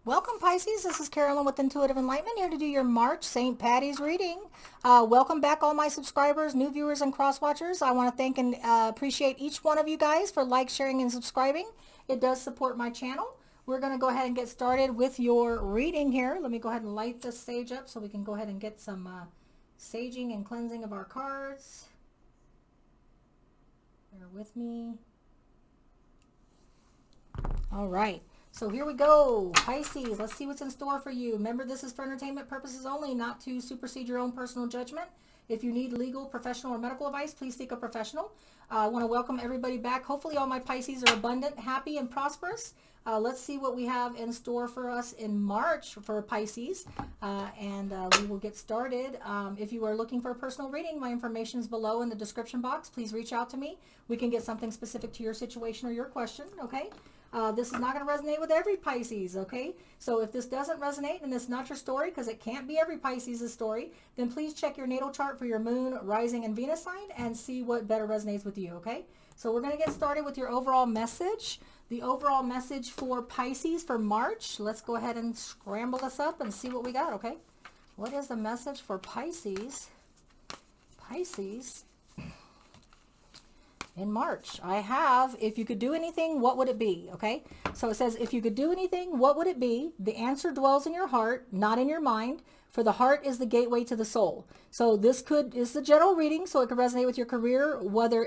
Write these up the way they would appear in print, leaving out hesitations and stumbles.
Welcome Pisces, this is Carolyn with Intuitive Enlightenment here to do your March St. Patty's reading. Welcome back all my subscribers, new viewers, and cross-watchers. I want to thank and appreciate each one of you guys for like, sharing, and subscribing. It does support my channel. We're going to go ahead and get started with your reading here. Let me go ahead and light this sage up so we can go ahead and get some saging and cleansing of our cards. Bear with me. All right. So here we go, Pisces. Let's see what's in store for you. Remember, this is for entertainment purposes only, not to supersede your own personal judgment. If you need legal, professional, or medical advice, please seek a professional. I want to welcome everybody back. Hopefully all my Pisces are abundant, happy, and prosperous. Let's see what we have in store for us in March for Pisces, and we will get started. If you are looking for a personal reading, my information is below in the description box. Please reach out to me. We can get something specific to your situation or your question, okay? This is not going to resonate with every Pisces, okay? So if this doesn't resonate and it's not your story, because it can't be every Pisces' story, then please check your natal chart for your moon, rising, and Venus sign and see what better resonates with you, okay? So we're going to get started with your overall message. The overall message for Pisces for March. Let's go ahead and scramble this up and see what we got, okay? What is the message for Pisces? Pisces in March. I have, if you could do anything, what would it be? Okay, so it says, if you could do anything, what would it be? The answer dwells in your heart, not in your mind, for the heart is the gateway to the soul. So this is the general reading, so it could resonate with your career, whether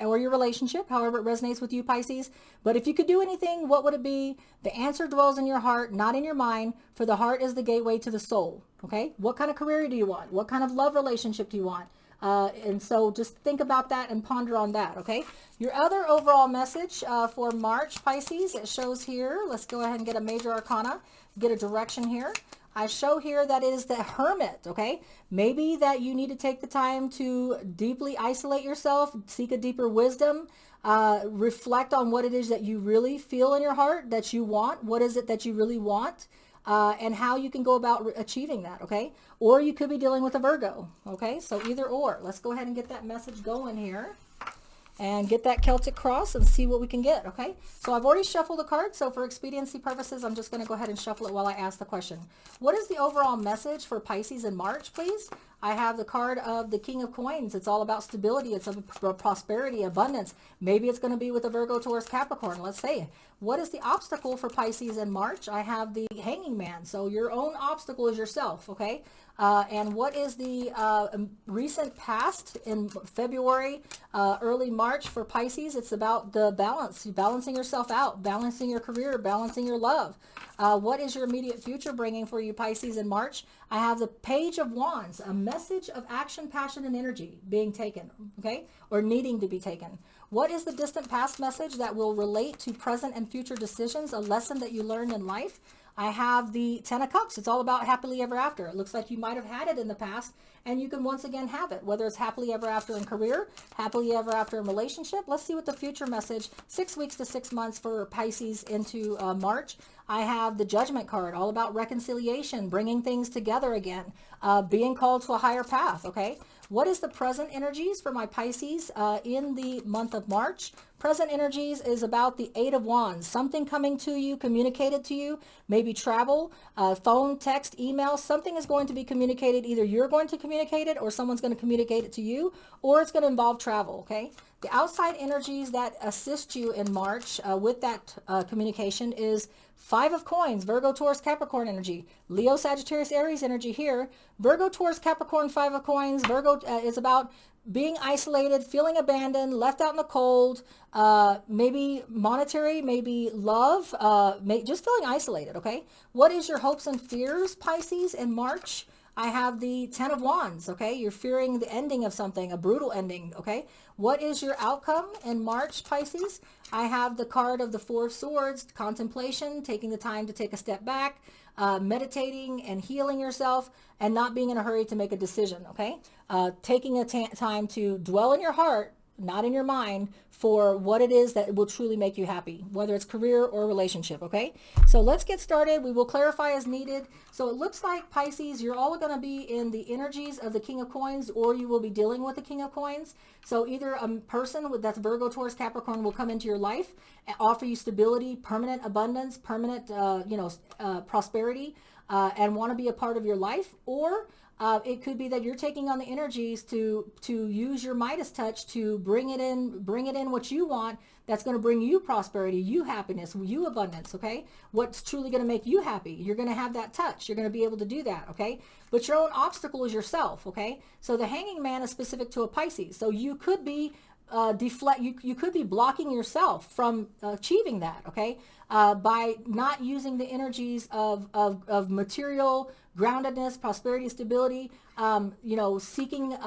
or your relationship, however it resonates with you, Pisces. But if you could do anything, what would it be? The answer dwells in your heart, not in your mind, for the heart is the gateway to the soul. Okay, what kind of career do you want? What kind of love relationship do you want? And so just think about that and ponder on that, okay? Your other overall message for March, Pisces, it shows here. Let's go ahead and get a major arcana, get a direction here. I show here that it is the Hermit, okay? Maybe that you need to take the time to deeply isolate yourself, seek a deeper wisdom, reflect on what it is that you really feel in your heart that you want. What is it that you really want? And how you can go about achieving that, okay? Or you could be dealing with a Virgo, okay? So either or. Let's go ahead and get that message going here and get that Celtic cross and see what we can get, okay? So I've already shuffled the card, so for expediency purposes, I'm just going to go ahead and shuffle it while I ask the question. What is the overall message for Pisces in March, please? I have the card of the King of Coins. It's all about stability. It's about prosperity, abundance. Maybe it's going to be with a Virgo, Taurus, Capricorn. Let's say, what is the obstacle for Pisces in March? I have the Hanging Man. So your own obstacle is yourself, okay? And what is the recent past in February, early March for Pisces? It's about the balance, balancing yourself out, balancing your career, balancing your love. What is your immediate future bringing for you, Pisces, in March? I have the Page of Wands, a message of action, passion, and energy being taken, okay, or needing to be taken. What is the distant past message that will relate to present and future decisions, a lesson that you learned in life? I have the Ten of Cups. It's all about happily ever after. It looks like you might have had it in the past and you can once again have it, whether it's happily ever after in career, happily ever after in relationship. Let's see what the future message, 6 weeks to 6 months for Pisces into March. I have the Judgment card, all about reconciliation, bringing things together again, being called to a higher path, okay? What is the present energies for my Pisces in the month of March? Present energies is about the Eight of Wands, something coming to you, communicated to you, maybe travel, phone, text, email. Something is going to be communicated. Either you're going to communicate it or someone's going to communicate it to you, or it's going to involve travel, okay? The outside energies that assist you in March with that communication is Five of Coins, Virgo, Taurus, Capricorn energy, Leo, Sagittarius, Aries energy here. Virgo, Taurus, Capricorn, Five of Coins. Virgo is about being isolated, feeling abandoned, left out in the cold, maybe monetary, maybe love, just feeling isolated, okay? What is your hopes and fears, Pisces, in March? I have the Ten of Wands, okay? You're fearing the ending of something, a brutal ending, okay? What is your outcome in March, Pisces? I have the card of the Four of Swords, contemplation, taking the time to take a step back, meditating and healing yourself, and not being in a hurry to make a decision, okay? Taking a time to dwell in your heart, not in your mind, for what it is that will truly make you happy, whether it's career or relationship, okay? So let's get started. We will clarify as needed. So it looks like, Pisces, you're all going to be in the energies of the King of Coins, or you will be dealing with the King of Coins. So either a person that's Virgo, Taurus, Capricorn will come into your life and offer you stability, permanent abundance, permanent, prosperity, and want to be a part of your life, or it could be that you're taking on the energies to use your Midas touch to bring it in what you want, that's going to bring you prosperity, you happiness, you abundance, okay? What's truly going to make you happy. You're going to have that touch. You're going to be able to do that, okay? But your own obstacle is yourself, okay? So the Hanging Man is specific to a Pisces. So you could be you could be blocking yourself from achieving that, okay? By not using the energies of material groundedness, prosperity, stability, seeking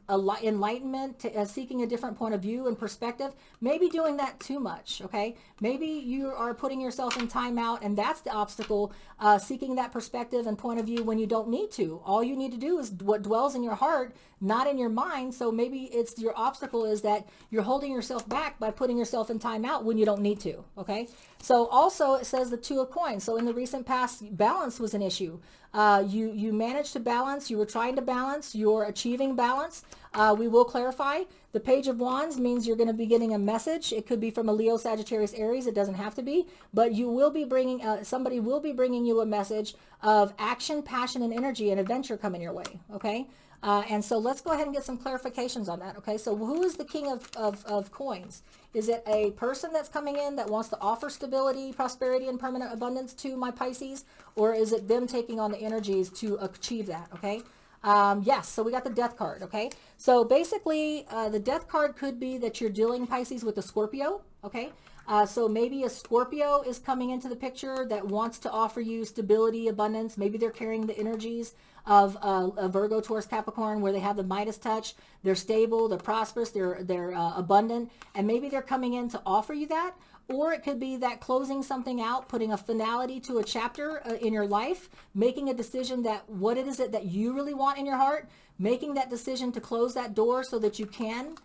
enlightenment, seeking a different point of view and perspective. Maybe doing that too much, okay? Maybe you are putting yourself in timeout, and that's the obstacle, seeking that perspective and point of view when you don't need to. All you need to do is what dwells in your heart, not in your mind. So maybe it's your obstacle is that you're holding yourself back by putting yourself in timeout when you don't need to, okay? So also it says the Two of Coins. So in the recent past, balance was an issue. You managed to balance, you were trying to balance, you're achieving balance. We will clarify. The Page of Wands means you're going to be getting a message. It could be from a Leo, Sagittarius, Aries. It doesn't have to be, but you will be bringing, somebody will be bringing you a message of action, passion, and energy and adventure coming your way, okay? And so let's go ahead and get some clarifications on that, okay? So who is the King of Coins? Is it a person that's coming in that wants to offer stability, prosperity, and permanent abundance to my Pisces? Or is it them taking on the energies to achieve that, okay? Yes, so we got the Death card, okay? So basically, the Death card could be that you're dealing, Pisces, with a Scorpio, okay? So maybe a Scorpio is coming into the picture that wants to offer you stability, abundance. Maybe they're carrying the energies of a Virgo, Taurus, Capricorn, where they have the Midas touch. They're stable, they're prosperous, they're abundant, and maybe they're coming in to offer you that. Or it could be that closing something out, putting a finality to a chapter in your life, making a decision that what it is that you really want in your heart, making that decision to close that door so that you can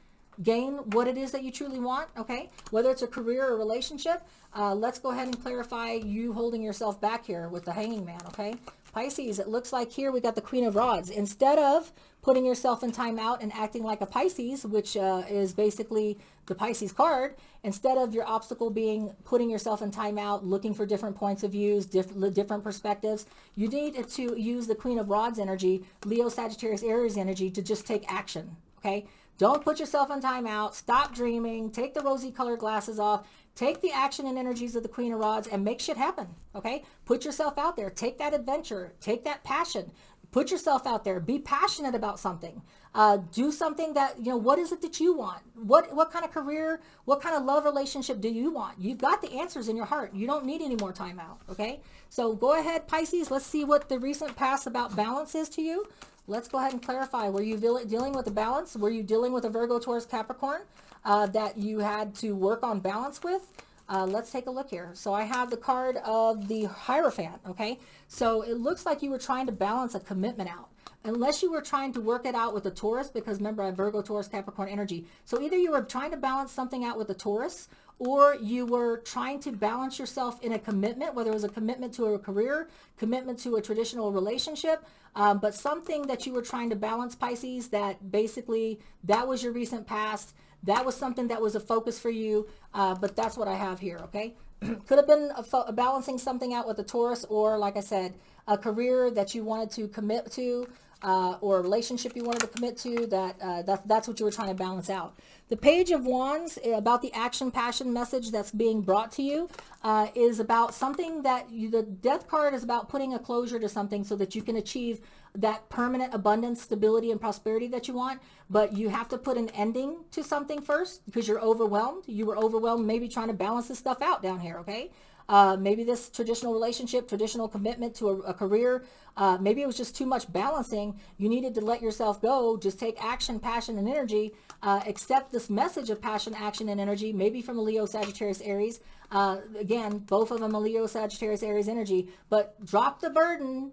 gain what it is that you truly want, okay? Whether it's a career or relationship, let's go ahead and clarify you holding yourself back here with the Hanging Man, okay? Pisces, it looks like here we got the Queen of Rods. Instead of putting yourself in timeout and acting like a Pisces, which is basically the Pisces card, instead of your obstacle being putting yourself in timeout, looking for different points of views, different perspectives, you need to use the Queen of Rods energy, Leo, Sagittarius, Aries energy to just take action, okay? Don't put yourself in timeout. Stop dreaming. Take the rosy colored glasses off. Take the action and energies of the Queen of Rods and make shit happen, okay? Put yourself out there. Take that adventure. Take that passion. Put yourself out there. Be passionate about something. Do something that, what is it that you want? What kind of career, what kind of love relationship do you want? You've got the answers in your heart. You don't need any more time out, okay? So go ahead, Pisces. Let's see what the recent past about balance is to you. Let's go ahead and clarify. Were you dealing with a balance? Were you dealing with a Virgo, Taurus, Capricorn that you had to work on balance with? Let's take a look here. So I have the card of the Hierophant, okay? So it looks like you were trying to balance a commitment out. Unless you were trying to work it out with the Taurus, because remember, I have Virgo, Taurus, Capricorn energy. So either you were trying to balance something out with the Taurus, or you were trying to balance yourself in a commitment, whether it was a commitment to a career, commitment to a traditional relationship, but something that you were trying to balance, Pisces, that basically that was your recent past. That was something that was a focus for you, but that's what I have here, okay? Could have been balancing something out with the Taurus, or like I said, a career that you wanted to commit to, or a relationship you wanted to commit to, that's what you were trying to balance out. The Page of Wands, about the action, passion message that's being brought to you, is about something that the Death card is about putting a closure to something so that you can achieve that permanent abundance, stability, and prosperity that you want. But you have to put an ending to something first because you're overwhelmed. You were overwhelmed maybe trying to balance this stuff out down here, okay? Maybe this traditional relationship, traditional commitment to a career, maybe it was just too much balancing. You needed to let yourself go, just take action, passion, and energy, accept this message of passion, action, and energy, maybe from a Leo, Sagittarius, Aries. Again, both of them a Leo, Sagittarius, Aries energy, but drop the burden.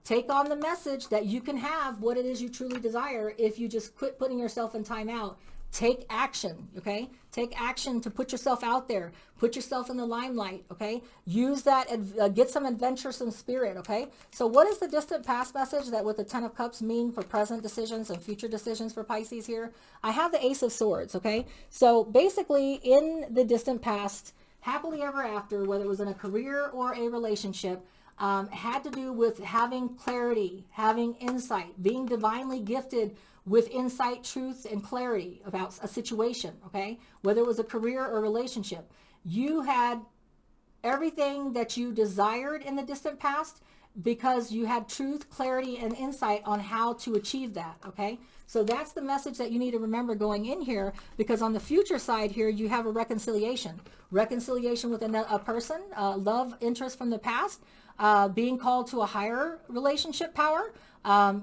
Take on the message that you can have what it is you truly desire if you just quit putting yourself in timeout. take action, okay? Take action to put yourself out there, put yourself in the limelight, okay? Use that, get some adventuresome spirit, okay? So what is the distant past message that with the Ten of Cups mean for present decisions and future decisions for Pisces here? I have the Ace of Swords, okay? So basically in the distant past, happily ever after, whether it was in a career or a relationship, had to do with having clarity, having insight, being divinely gifted with insight, truth, and clarity about a situation, okay? Whether it was a career or relationship. You had everything that you desired in the distant past because you had truth, clarity, and insight on how to achieve that, okay? So that's the message that you need to remember going in here, because on the future side here, you have a reconciliation. Reconciliation with a person, love interest from the past, being called to a higher relationship power,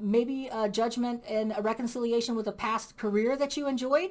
maybe a judgment and a reconciliation with a past career that you enjoyed,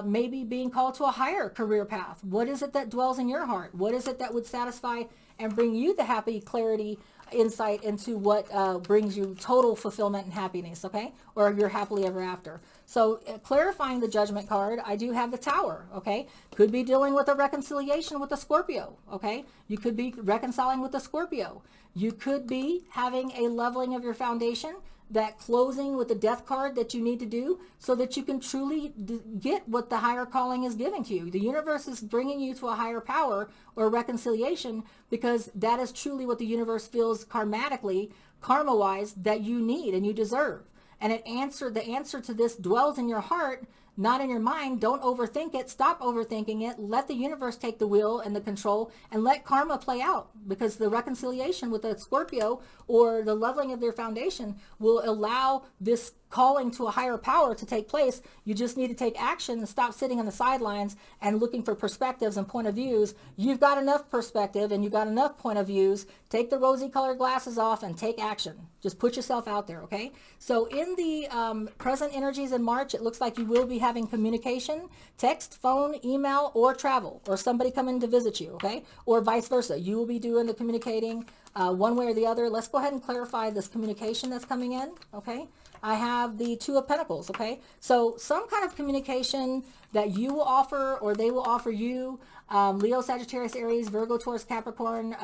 maybe being called to a higher career path. What is it that dwells in your heart? What is it that would satisfy and bring you the happy clarity, insight into what brings you total fulfillment and happiness, okay? Or you're happily ever after. So clarifying the Judgment card, I do have the Tower, okay? Could be dealing with a reconciliation with a Scorpio, okay? You could be reconciling with a Scorpio. You could be having a leveling of your foundation, that closing with the Death card that you need to do so that you can truly get what the higher calling is giving to you. The universe is bringing you to a higher power or reconciliation because that is truly what the universe feels karmatically, karma-wise, that you need and you deserve. And the answer to this dwells in your heart, not in your mind. Don't overthink it. Stop overthinking it. Let the universe take the wheel and the control and let karma play out, because the reconciliation with a Scorpio or the leveling of their foundation will allow this calling to a higher power to take place. You just need to take action and stop sitting on the sidelines and looking for perspectives and point of views. You've got enough perspective and you've got enough point of views. Take the rosy colored glasses off and take action. Just put yourself out there, okay? So in the present energies in March, it looks like you will be having communication, text, phone, email, or travel, or somebody coming to visit you, okay? Or vice versa. You will be doing the communicating one way or the other. Let's go ahead and clarify this communication that's coming in, okay? I have the Two of Pentacles, okay? So some kind of communication that you will offer or they will offer you, Leo, Sagittarius, Aries, Virgo, Taurus, Capricorn,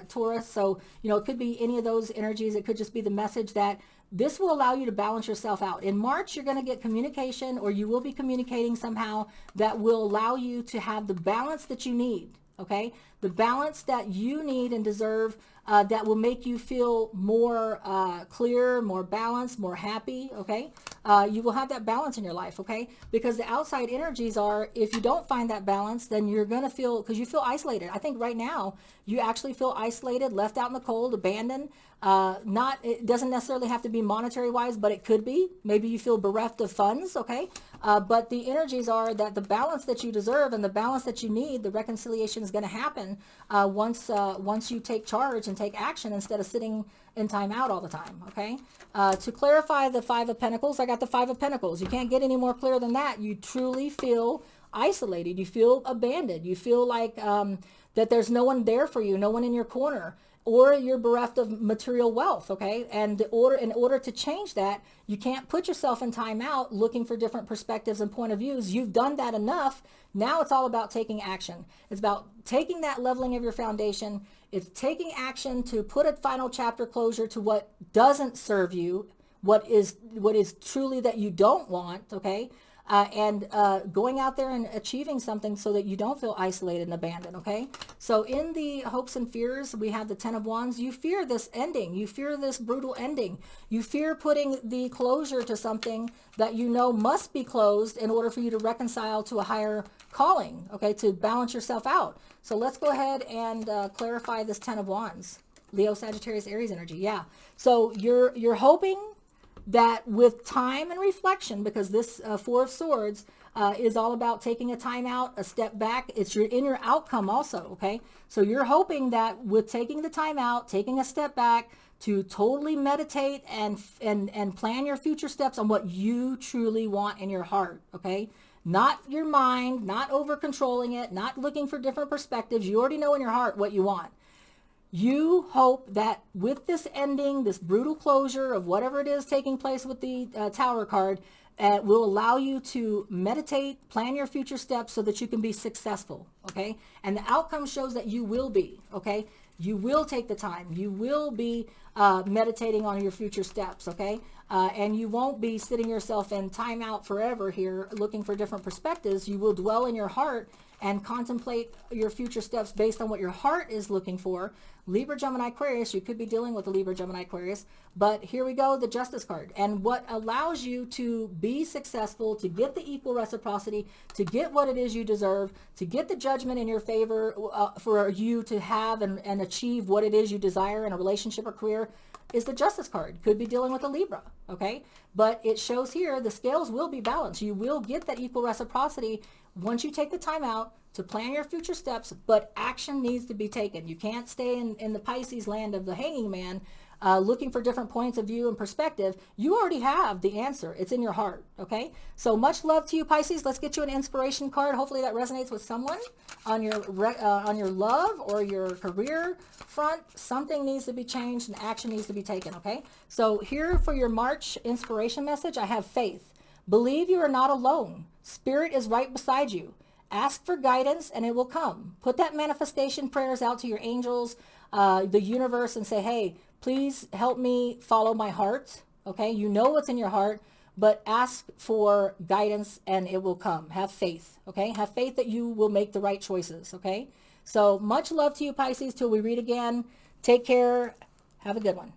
Taurus. So, you know, it could be any of those energies. It could just be the message that this will allow you to balance yourself out. In March, you're going to get communication, or you will be communicating somehow that will allow you to have the balance that you need, okay? The balance that you need and deserve, that will make you feel more clear, more balanced, more happy, okay? You will have that balance in your life, okay? Because the outside energies are, if you don't find that balance, then you're going to feel, because you feel isolated. I think right now, you actually feel isolated, left out in the cold, abandoned. It doesn't necessarily have to be monetary wise, but it could be. Maybe you feel bereft of funds, okay? But the energies are that the balance that you deserve and the balance that you need, the reconciliation is going to happen once you take charge and take action instead of sitting in time out all the time, okay? To clarify the Five of Pentacles, I got the Five of Pentacles. You can't get any more clear than that. You truly feel isolated. You feel abandoned. You feel like that there's no one there for you, no one in your corner, or you're bereft of material wealth, okay? And in order to change that, you can't put yourself in time out looking for different perspectives and point of views. You've done that enough. Now it's all about taking action. It's about taking that leveling of your foundation. It's taking action to put a final chapter closure to what doesn't serve you, what is truly that you don't want, okay? And going out there and achieving something so that you don't feel isolated and abandoned, okay? So in the hopes and fears, we have the Ten of Wands. You fear this ending. You fear this brutal ending. You fear putting the closure to something that you know must be closed in order for you to reconcile to a higher calling, okay, to balance yourself out. So let's go ahead and clarify this Ten of Wands. Leo, Sagittarius, Aries energy, yeah. So you're hoping that with time and reflection, because this Four of Swords is all about taking a time out, a step back. It's in your outcome also, okay? So you're hoping that with taking the time out, taking a step back to totally meditate and plan your future steps on what you truly want in your heart, okay? Not your mind, not over controlling it, not looking for different perspectives. You already know in your heart what you want. You hope that with this ending, this brutal closure of whatever it is taking place with the Tower card, will allow you to meditate, plan your future steps so that you can be successful, okay? And the outcome shows that you will be, okay? You will take the time. You will be meditating on your future steps, okay? And you won't be sitting yourself in timeout forever here looking for different perspectives. You will dwell in your heart and contemplate your future steps based on what your heart is looking for. Libra, Gemini, Aquarius, you could be dealing with the Libra, Gemini, Aquarius, but here we go, the Justice card. And what allows you to be successful, to get the equal reciprocity, to get what it is you deserve, to get the judgment in your favor for you to have and achieve what it is you desire in a relationship or career, is the Justice card. Could be dealing with a Libra, okay? But it shows here the scales will be balanced. You will get that equal reciprocity once you take the time out to plan your future steps, but action needs to be taken. You can't stay in the Pisces land of the hanging man looking for different points of view and perspective. You already have the answer. It's in your heart, okay? So much love to you, Pisces. Let's get you an inspiration card. Hopefully that resonates with someone on your love or your career front. Something needs to be changed and action needs to be taken, okay? So here for your March inspiration message, I have faith. Believe you are not alone. Spirit is right beside you. Ask for guidance and it will come. Put that manifestation prayers out to your angels, the universe, and say, hey, please help me follow my heart. Okay, you know what's in your heart, but ask for guidance and it will come. Have faith. Okay, have faith that you will make the right choices. Okay, so much love to you, Pisces, till we read again. Take care. Have a good one.